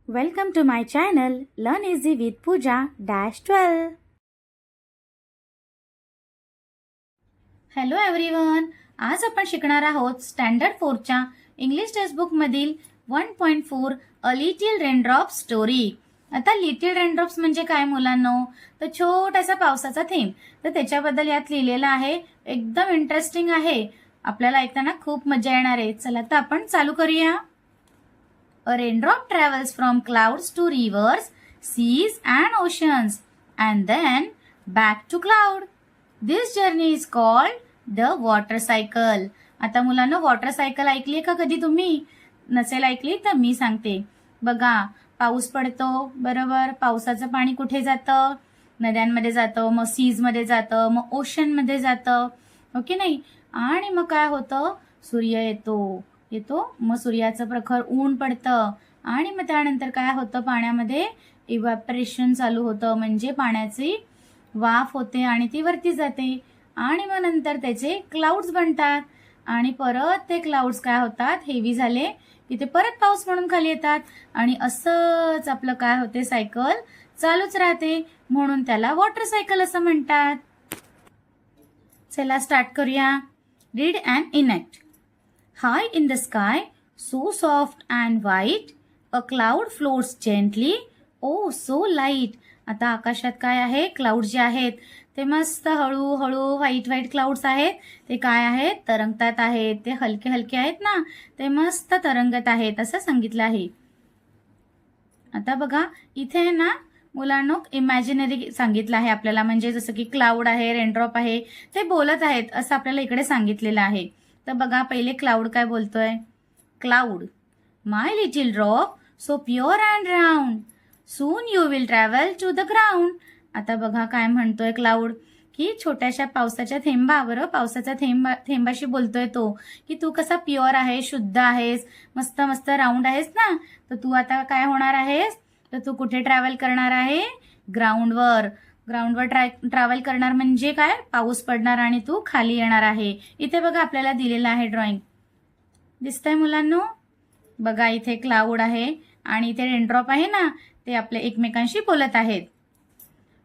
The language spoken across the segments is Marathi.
Welcome to my channel Learn Easy with Pooja-12. Hello everyone, आज आपण शिकणार आहोत स्टँडर्ड 4च्या इंग्लिश टेक्स्टबुक मधील 1.4 अ लिटिल रेनड्रॉप स्टोरी. आता लिटिल रेनड्रॉप्स म्हणजे काय मुलांनो, तर छोटासा पावसाचा थेंब. तर त्याच्याबद्दल यात लिहिलेलं आहे. एकदम इंटरेस्टिंग आहे, आपल्याला ऐकताना खूप मजा येणार आहे. चला तर आपण चालू करूया. A raindrop travels from clouds to rivers, seas and oceans, and then back to cloud. This journey is called the water cycle. आता मुलांना वॉटर सायकल ऐकली का कधी तुम्ही? नसेल ऐकली तर मी सांगते. बघा, पाऊस पडतो बरोबर, पावसाचं पाणी कुठे जातं? नद्यांमध्ये जातं, मग सीज मध्ये जातं, मग ओशन मध्ये जातं, ओके नाही? आणि मग काय होतं? सूर्य येतो, मग सूर्याचं प्रखर ऊन पडतं आणि मग त्यानंतर काय होतं? पाण्यामध्ये इव्हॅपरेशन चालू होतं, म्हणजे पाण्याची वाफ होते आणि ती वरती जाते आणि मग नंतर त्याचे क्लाउड्स बनतात आणि परत ते क्लाउड्स काय होतात? हेवी झाले की ते परत पाऊस म्हणून खाली येतात आणि असंच आपलं काय होते? सायकल चालूच राहते, म्हणून त्याला वॉटर सायकल असं म्हणतात. चला स्टार्ट करूया. Read and enact. High in the sky, so soft and white, a cloud floats gently, oh so light. आता आकाशात काय आहे? क्लाउड जे आहेत ते मस्त हळूहळू व्हाईट क्लाउड्स आहेत. ते काय आहेत? तरंगतात आहेत. ते हलके हलके आहेत ना, ते मस्त तरंगत आहेत असं सांगितलं आहे. आता बघा, इथे ना मुलांनो इमॅजिनरी सांगितलं आहे आपल्याला, म्हणजे जसं की क्लाउड आहे, रेनड्रॉप आहे, ते बोलत आहेत असं आपल्याला इकडे सांगितलेलं आहे. तर बघा, पहिले क्लाउड काय बोलतोय? Cloud, my little drop so pure and round, soon you will travel to the ground. आता बघा काय म्हणतोय क्लाउड, की छोट्याशा पावसाच्या थेंबावर, पावसाचा थेंबाशी बोलतोय तो, की तू कसा प्युअर आहे, शुद्ध आहेस, मस्त मस्त राऊंड आहेस ना, तर तू आता काय होणार आहेस? तर तू कुठे ट्रॅव्हल करणार आहे? ग्राउंडवर ट्रॅव्हल करणार म्हणजे काय? पाऊस पडणार आणि तू खाली येणार आहे. इथे बघा आपल्याला दिलेलं आहे ड्रॉइंग, दिसतंय मुलांनो? बघा, इथे क्लाउड आहे आणि इथे रेनड्रॉप आहे ना, ते आपल्या एकमेकांशी बोलत आहेत.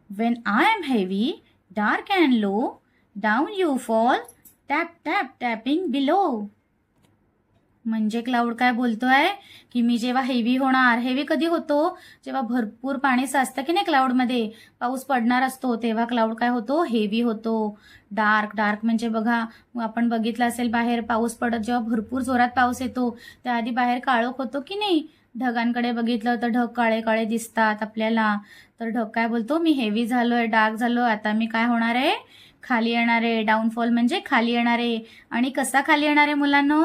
When I am heavy, dark and low, down you fall, tap tap tapping below. म्हणजे क्लाउड काय बोलतोय, की मी जेव्हा हेवी होणार, हेवी कधी होतो? जेव्हा भरपूर पाणी साचतं की नाही क्लाउडमध्ये, पाऊस पडणार असतो, तेव्हा क्लाउड काय होतो? हेवी होतो. डार्क म्हणजे बघा, आपण बघितलं असेल बाहेर पाऊस पडत, जेव्हा भरपूर जोरात पाऊस येतो त्याआधी बाहेर काळोख होतो की नाही? ढगांकडे बघितलं तर ढग काळे काळे दिसतात आपल्याला. तर ढग काय बोलतो? मी हेवी झालोय, डार्क झालोय, आता मी काय होणार आहे? खाली येणार आहे. डाऊनफॉल म्हणजे खाली येणार आहे. आणि कसा खाली येणार आहे मुलांनो?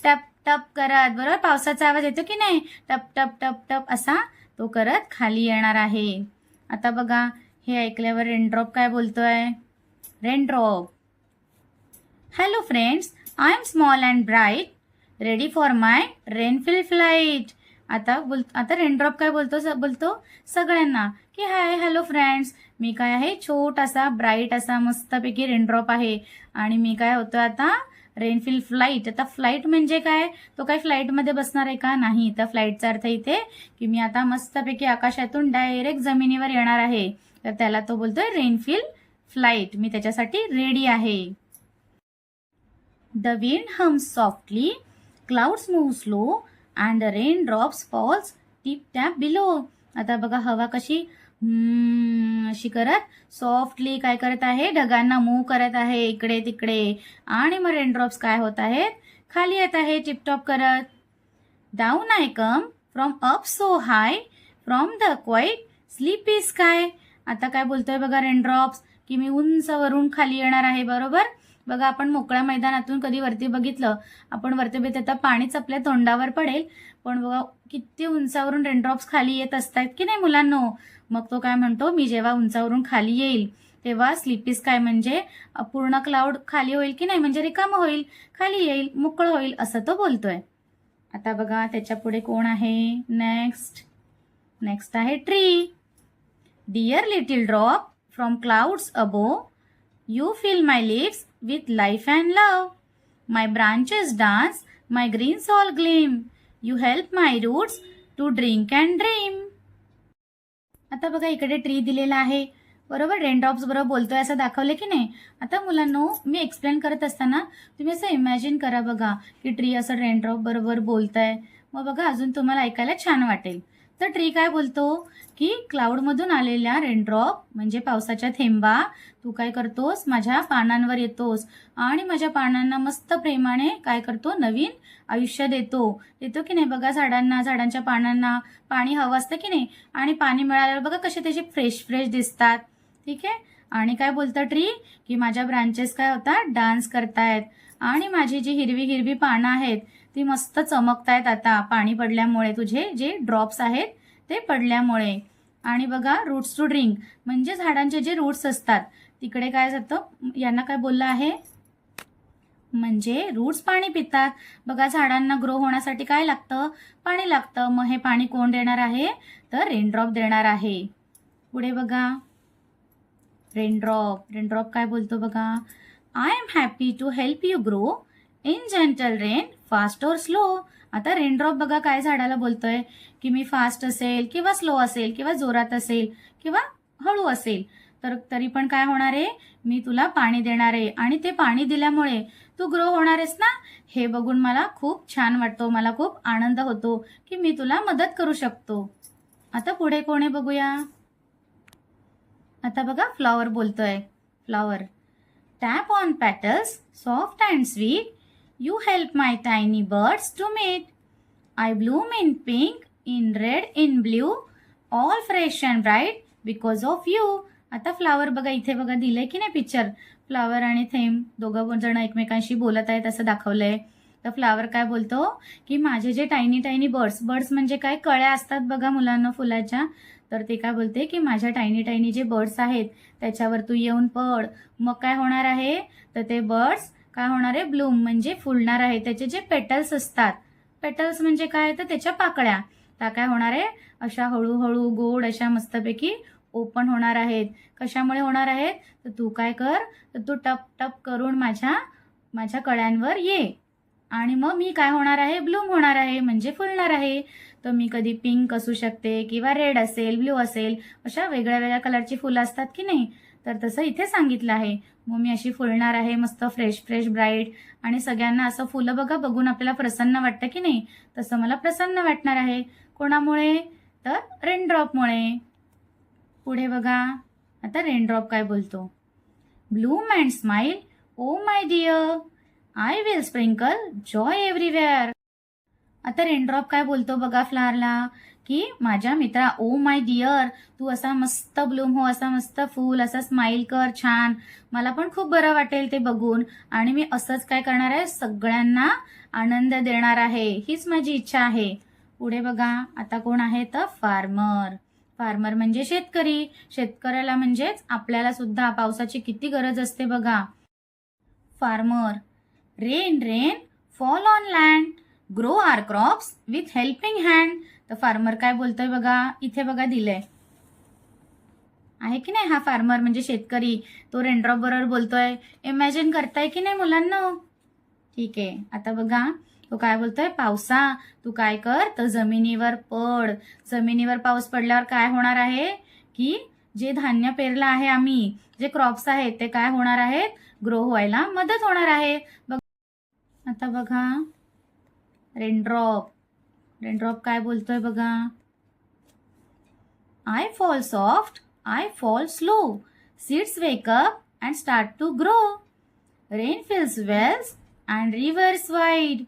टप टप करत, बरोबर? पावसाचा आवाज येतो की नाही? टप टप टप टप असा तो करत खाली येणार आहे. आता बघा, हे ऐकल्यावर रेनड्रॉप काय बोलतोय? Raindrop, hello friends, I am small and bright, ready for my rainfall flight. आता रेनड्रॉप काय बोलतो सगळ्यांना, की हाय हॅलो फ्रेंड्स, मी काय आहे? छोटासा ब्राईट असा मस्तपैकी रेनड्रॉप आहे आणि मी काय होतो आता? रेनफिल फ्लाईट. आता फ्लाईट म्हणजे काय? तो काय फ्लाईटमध्ये बसणार आहे का? नाही. तर फ्लाईटचा अर्थ इथे की मी आता मस्तपैकी आकाशातून डायरेक्ट जमिनीवर येणार आहे, तर त्याला तो बोलतोय रेनफिल फ्लाईट. मी त्याच्यासाठी रेडी आहे. The wind hums softly, clouds move slow and the rain drops falls tip tap below. आता बघा, हवा कशी अशी करत सॉफ्टली काय करत आहे? ढगांना मूव्ह करत आहे इकडे तिकडे, आणि मग रेनड्रॉप्स काय होत आहेत? खाली येत आहे टिपटॉप करत. Down I come from up so high, from the quiet sleepy sky. आता काय बोलतोय बघा रेनड्रॉप्स, की मी उंचवरून खाली येणार आहे, बरोबर? बघा, आपण मोकळ्या मैदानातून कधी वरती बघितलं, आपण वरती आता पाणीच आपल्या तोंडावर पडेल, पण बघा किती उंचावरून रेनड्रॉप्स खाली येत असतात की नाही मुलांनो? मग तो काय म्हणतो, मी जेव्हा उंचावरून खाली येईल तेव्हा स्लीपी स्काय म्हणजे पूर्ण क्लाउड खाली होईल की नाही, म्हणजे रिकामं होईल, खाली येईल, मोकळं होईल असं तो बोलतोय. आता बघा, त्याच्या पुढे कोण आहे? नेक्स्ट आहे tree. Dear little drop from clouds above, you fill my leaves with life and love. My branches dance, my greens all gleam. You help my roots to drink and dream. आता बघा इकडे ट्री दिलेला आहे, बरोबर. रेनड्रॉप्स बरोबर बोलतोय असं दाखवले की नाही. आता मुलांनो, मी एक्सप्लेन करत असताना तुम्ही असं इमॅजिन करा बघा की ट्री असं रेनड्रॉप बरोबर बोलतंय. मग बघा अजून तुम्हाला ऐकायला छान वाटेल. तर ट्री काय बोलतो की क्लाउडमधून आलेल्या रेनड्रॉप म्हणजे पावसाच्या थेंबा, तू काय करतोस, माझ्या पानांवर येतोस आणि माझ्या पानांना मस्त प्रेमाने काय करतो, नवीन आयुष्य देतो की नाही. बघा झाडांच्या पानांना पाणी हवं असतं की नाही, आणि पाणी मिळाल्यावर बघा कसे त्याचे फ्रेश फ्रेश दिसतात. ठीक आहे. आणि काय बोलतं ट्री की माझ्या ब्रांचेस काय होतात, डान्स करतायत आणि माझी जी हिरवी हिरवी पानं आहेत ती मस्त चमकतायत आता पाणी पडल्यामुळे, तुझे जे ड्रॉप्स आहेत ते पडल्यामुळे. आणि बघा रूट्स टू ड्रिंक म्हणजे झाडांचे जे रूट्स असतात तिकडे काय जातं, यांना काय बोललं आहे, म्हणजे रूट्स पाणी पितात. बघा झाडांना ग्रो होण्यासाठी काय लागतं, पाणी लागतं. मग हे पाणी कोण देणार आहे, तर रेनड्रॉप देणार आहे. पुढे बघा रेनड्रॉप काय बोलतो बघा, I am happy to help you grow in gentle rain fast और स्लो. आता रेनड्रॉप बघा काय झाडाला बोलतोय की मी फास्ट असेल किंवा स्लो असेल किंवा जोरात असेल किंवा हळू असेल तर तरी पण काय होणार आहे, मी तुला पाणी देणार आहे आणि ते पाणी दिल्यामुळे तू ग्रो होणार आहेस ना. हे बघून मला खूप छान वाटतो, मला खूप आनंद होतो की मी तुला मदत करू शकतो. आता पुढे कोण आहे बघूया. आता बघा फ्लॉवर बोलतोय. Flower, tap on petals soft and sweet, you help my tiny birds to meet. I bloom in pink, in red, in blue, all fresh and bright because of you. आता फ्लावर बघा इथे बघा दिलंय की नाही पिक्चर, फ्लावर आणि थेंब दोघं जण एकमेकांशी बोलत आहेत असं दाखवलंय. तर फ्लावर काय बोलतो की माझे जे टायनी बर्ड्स म्हणजे काय, कळ्या असतात बघा मुलांना फुलाच्या, तर ते काय बोलते की माझ्या टायनी जे बर्ड्स आहेत त्याच्यावर तू येऊन पड. मग काय होणार आहे, तर ते बर्ड्स काय होणार आहे, ब्लूम म्हणजे फुलणार आहे. त्याचे जे पेटल्स असतात, पेटल्स म्हणजे काय, तर त्याच्या पाकळ्या, त्या काय होणार आहे, अशा हळूहळू गोड अशा मस्तपैकी ओपन होणार आहेत. कशामुळे होणार आहेत, तर तू काय कर, तर तू टप टप करून माझ्या कळ्यांवर ये आणि मग मी काय होणार आहे, ब्लूम होणार आहे म्हणजे फुलणार आहे. तर मी कधी पिंक असू शकते किंवा रेड असेल, ब्लू असेल, अशा वेगळ्या वेगळ्या कलरची फुलं असतात की नाही, तर तसं इथे सांगितलं आहे. मग मी अशी फुलणार आहे मस्त फ्रेश ब्राईट, आणि सगळ्यांना असं फुलं बघा बघून आपल्याला प्रसन्न वाटतं की नाही, तसं मला प्रसन्न वाटणार आहे. कोणामुळे, तर रेनड्रॉपमुळे. पुढे बघा आता रेनड्रॉप काय बोलतो, bloom and smile oh my dear, I will sprinkle joy everywhere. आता रेनड्रॉप काय बोलतो बघा फ्लावरला की माझ्या मित्रा, ओ माय डिअर, तू असा मस्त ब्लूम हो, असा मस्त फूल, असा स्माइल कर छान, मला पण खूप बरं वाटेल ते बघून, आणि मी असंच काय करणार आहे, सगळ्यांना आनंद देणार आहे, हीच माझी इच्छा आहे. पुढे बघा आता कोण आहे, तर फार्मर म्हणजे शेतकरी. शेतकऱ्याला म्हणजेच आपल्याला सुद्धा पावसाची किती गरज असते बघा. Farmer, rain fall on land, grow our crops with helping hand. तर फार्मर काय बोलतोय बघा, इथे बघा दिलंय आहे की नाही, हा फार्मर म्हणजे शेतकरी, तो रेनड्रॉप बरोबर बोलतोय. इमॅजिन करताय की नाही मुलांना. ठीक आहे. आता बघा तो काय बोलतोय, पावसा तू काय कर, तर जमिनीवर पड. जमिनीवर पाऊस पडल्यावर काय होणार आहे की जे धान्य पेरलं आहे आम्ही, जे क्रॉप्स आहेत ते काय होणार आहेत, ग्रो व्हायला मदत होणार आहे. आता बघा रेनड्रॉप काय बोलतोय बघा, I fall soft, I fall slow, seeds wake up and start to grow, rain fills wells and rivers wide,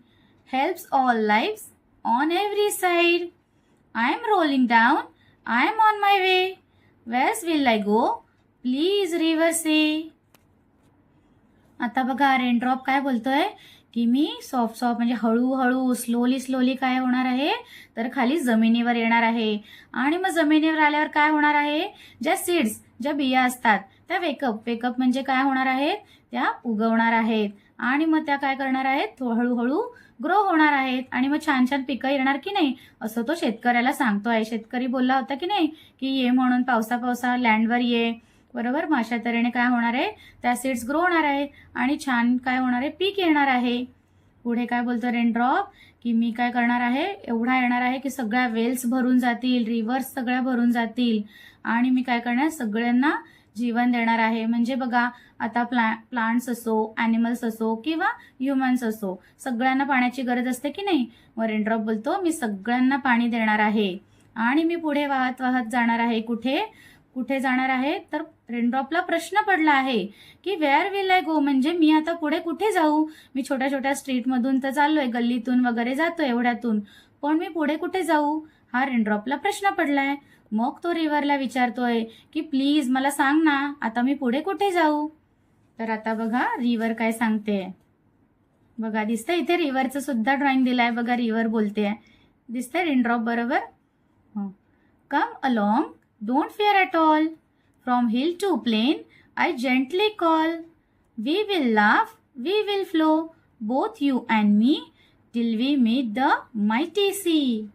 helps all lives on every side, I am rolling down, I am on my way, where's will I go, please river say. आता बघा रेनड्रॉप काय बोलतोय की मी सॉफ्ट म्हणजे हळूहळू स्लोली काय होणार आहे, तर खाली जमिनीवर येणार आहे. आणि मग जमिनीवर आल्यावर काय होणार आहे, ज्या सीड्स, ज्या बिया असतात त्या वेकअप म्हणजे काय होणार आहेत, त्या उगवणार आहेत. आणि मग त्या काय करणार आहेत, हळूहळू ग्रो होणार आहेत. आणि मग छान पिकं येणार की नाही, असं तो शेतकऱ्याला सांगतोय. शेतकरी बोलला होता की नाही की ये म्हणून पावसा लँडवर ये, बरोबर. मग अशा तऱ्हेने काय होणार आहे, त्या सीड्स ग्रो होणार आहे आणि छान काय होणार आहे, पीक येणार आहे. पुढे काय बोलतो रेनड्रॉप की मी काय करणार आहे, एवढा येणार आहे की सगळ्या वेल्स भरून जातील, रिव्हर्स सगळ्या भरून जातील आणि मी काय करणार, सगळ्यांना जीवन देणार आहे. म्हणजे बघा, आता प्लांट्स असो, ॲनिमल्स असो किंवा ह्युमन्स असो, सगळ्यांना पाण्याची गरज असते की नाही. मग रेनड्रॉप बोलतो, मी सगळ्यांना पाणी देणार आहे आणि मी पुढे वाहत वाहत जाणार आहे. कुठे कुठे जाणार आहे, तर रेनड्रॉपला प्रश्न पडला आहे की वेअर विल आय गो, म्हणजे मी आता पुढे कुठे जाऊ. मी छोट्या छोट्या स्ट्रीटमधून तर चाललोय, गल्लीतून वगैरे जातोय एवढ्यातून, पण मी पुढे कुठे जाऊ, हा रेनड्रॉपला प्रश्न पडलाय. मग तो रिव्हरला विचारतोय की प्लीज मला सांग ना, आता मी पुढे कुठे जाऊ. तर आता बघा रिव्हर काय सांगते. बघा दिसतंय इथे रिव्हरचं सुद्धा ड्रॉइंग दिलाय. बघा रिव्हर बोलते, दिसतंय रेनड्रॉप बरोबर. Come along, don't fear at all, from hill to plain I gently call, we will laugh, we will flow, both you and me, till we meet the mighty sea.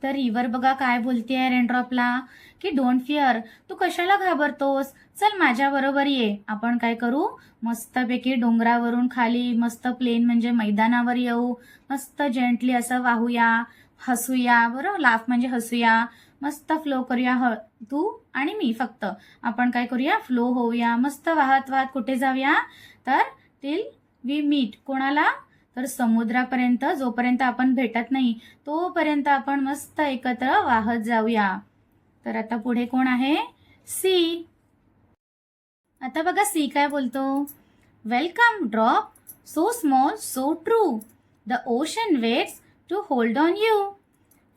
तर रिव्हर बघा काय बोलतेय रेनड्रॉपला की डोंट फिअर, तू कशाला घाबरतोस, चल माझ्या बरोबर ये. आपण काय करू, मस्तपैकी डोंगरावरून खाली मस्त प्लेन म्हणजे मैदानावर येऊ, मस्त जेंटली असं वाहूया, हसूया. बरोबर, लाफ म्हणजे हसूया, मस्त फ्लो करूया. तू आणि मी फक्त आपण काय करूया, फ्लो होऊया, मस्त वाहत वाहत कुठे जाऊया, तर टिल वी मीट, कोणाला, तर समुद्रापर्यंत. जोपर्यंत आपण भेटत नाही तोपर्यंत आपण मस्त एकत्र वाहत जाऊया. तर आता पुढे कोण आहे, सी. आता बघा सी काय बोलतो, welcome drop, so small so true, the ocean waits to hold on you,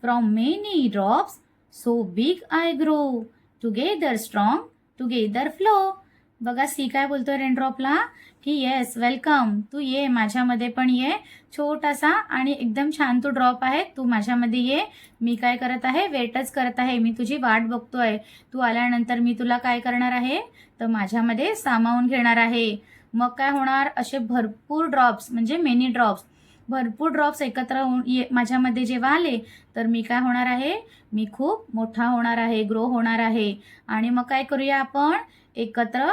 from many drops so big I grow, together strong together flow. बघा सी काय बोलतोय रेनड्रॉपला की येस वेलकम, तू ये माझ्यामध्ये पण ये, छोटासा आणि एकदम छान तू ड्रॉप आहे, तू माझ्यामध्ये ये. मी काय करत आहे, वेटच करत आहे, मी तुझी वाट बघतोय. तू आल्यानंतर मी तुला काय करणार आहे, तर माझ्यामध्ये सामावून घेणार आहे. मग काय होणार, असे भरपूर ड्रॉप्स म्हणजे मेनी ड्रॉप्स, भरपूर ड्रॉप्स एकत्र माझ्यामध्ये जेव्हा आले तर मी काय होणार आहे, मी खूप मोठा होणार आहे, ग्रो होणार आहे. आणि मग काय करूया, आपण एकत्र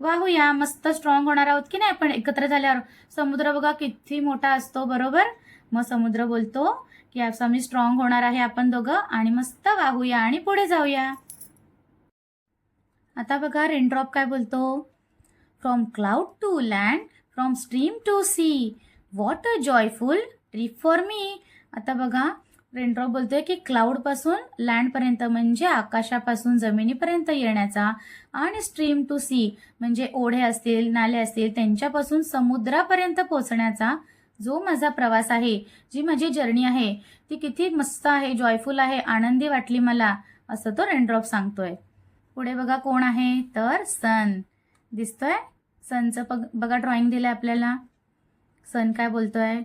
वाहूया, मस्त स्ट्रॉंग होणार आहोत की नाही आपण एकत्र झाल्यावर. समुद्र बघा किती मोठा असतो, बरोबर. मग समुद्र बोलतो की असं मी स्ट्रॉंग होणार आहे, आपण दोघं, आणि मस्त वाहूया आणि पुढे जाऊया. आता बघा रेनड्रॉप काय बोलतो, from cloud to land, from stream to sea, what a joyful trip for me. आता बघा रेनड्रॉप बोलतोय की क्लाउड पासून लँड पर्यंत म्हणजे आकाशापासून जमिनीपर्यंत येण्याचा, आणि स्ट्रीम टू सी म्हणजे ओढे असतील, नाले असतील, त्यांच्यापासून समुद्रापर्यंत पोहोचण्याचा जो माझा प्रवास आहे, जी माझी जर्नी आहे, ती किती मस्त आहे, जॉयफुल आहे, आनंदी वाटली मला, असं तो रेनड्रॉप सांगतोय. पुढे बघा कोण आहे, तर सन. दिसतोय सनचं बघा ड्रॉइंग दिलंय आपल्याला. सन काय बोलतोय,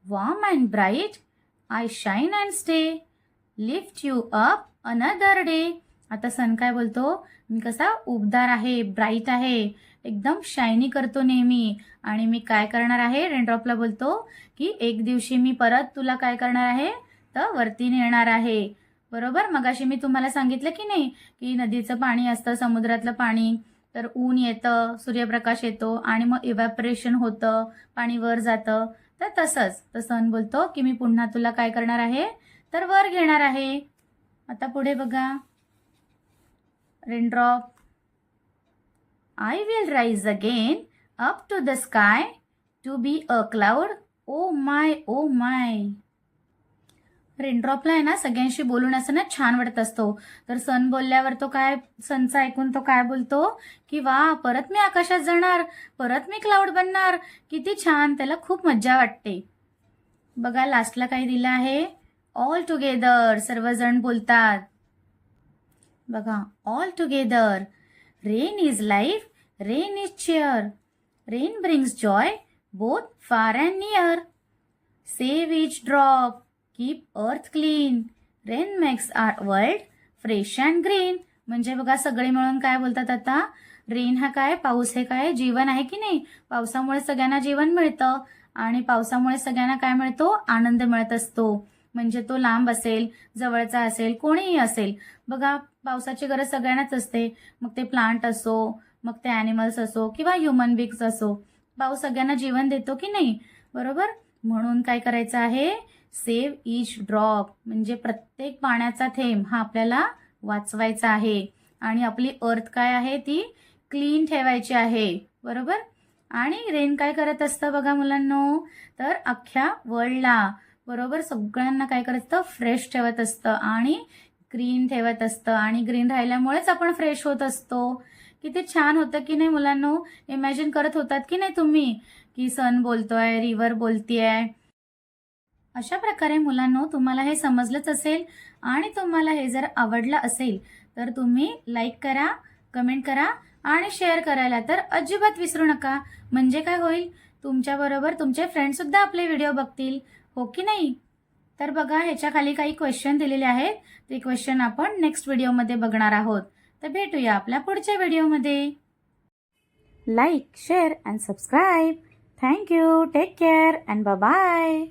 warm and bright I shine and stay, lift you up another day. आता सन काय बोलतो, मी कसा उबदार आहे, ब्राईट आहे, एकदम शायनी करतो नेहमी, आणि मी काय करणार आहे, रेनड्रॉपला बोलतो की एक दिवशी मी परत तुला काय करणार आहे, तर वरती नेणार आहे. बरोबर, मगाशी मी तुम्हाला सांगितलं की नाही की नदीचं पाणी असतं, समुद्रातलं पाणी, तर ऊन येतं, सूर्यप्रकाश येतो आणि मग इव्हॅपरेशन होतं, पाणी वर जातं. तर तसंच तर सन बोलतो की मी पुन्हा तुला काय करणार आहे, तर वर घेणार आहे. आता पुढे बघा raindrop, I will rise again up to the sky to be a cloud, oh my oh my. रेनड्रॉपला आहे ना सगळ्यांशी बोलून असं ना छान वाटत असतो. तर सन बोलल्यावर तो काय, सनचं ऐकून तो काय बोलतो की वा, परत मी आकाशात जाणार, परत मी क्लाउड बनणार, किती छान, त्याला खूप मज्जा वाटते. बघा लास्टला काय दिलं आहे, ऑल टुगेदर, सर्वजण बोलतात. बघा all together, rain is life, rain is cheer, rain brings joy both far and near, save each drop, keep earth clean, rain makes our world fresh and green. म्हणजे बघा सगळे मिळून काय बोलतात आता, रेन हा काय, पाऊस हे काय जीवन आहे की नाही, पावसामुळे सगळ्यांना जीवन मिळतं आणि पावसामुळे सगळ्यांना काय मिळतो, आनंद मिळत असतो. म्हणजे तो लांब असेल, जवळचा असेल, कोणीही असेल, बघा पावसाची गरज सगळ्यांनाच असते. मग ते प्लांट असो, मग ते ॲनिमल्स असो किंवा ह्युमन बीइंग्स असो, पाऊस सगळ्यांना जीवन देतो की नाही, बरोबर. म्हणून काय करायचं आहे, सेव्ह ईच ड्रॉप म्हणजे प्रत्येक पाण्याचा थेंब हा आपल्याला वाचवायचा आहे. आणि आपली अर्थ काय आहे, ती क्लीन ठेवायची आहे, बरोबर. आणि रेन काय करत असतं बघा मुलांनो, तर अख्ख्या वर्ल्डला, बरोबर, सगळ्यांना काय करत असतं, फ्रेश ठेवत असतं आणि ग्रीन ठेवत असतं. आणि ग्रीन राहिल्यामुळेच आपण फ्रेश होत असतो. किती छान होतं की नाही मुलांनो. इमॅजिन करत होतात की नाही तुम्ही, की सन बोलतोय, रिव्हर बोलतीये. अशा प्रकारे मुलांनो तुम्हाला हे समजलंच असेल. आणि तुम्हाला हे जर आवडलं असेल तर तुम्ही लाईक करा, कमेंट करा आणि शेअर करायला तर अजिबात विसरू नका. म्हणजे काय होईल, तुमच्याबरोबर तुमचे फ्रेंडसुद्धा आपले व्हिडिओ बघतील, हो की नाही. तर बघा, ह्याच्या खाली काही क्वेश्चन दिलेले आहेत. ते क्वेश्चन आपण नेक्स्ट व्हिडिओमध्ये बघणार आहोत. तर भेटूया आपल्या पुढच्या व्हिडिओमध्ये. Like, share and subscribe. Thank you. Take care and bye bye.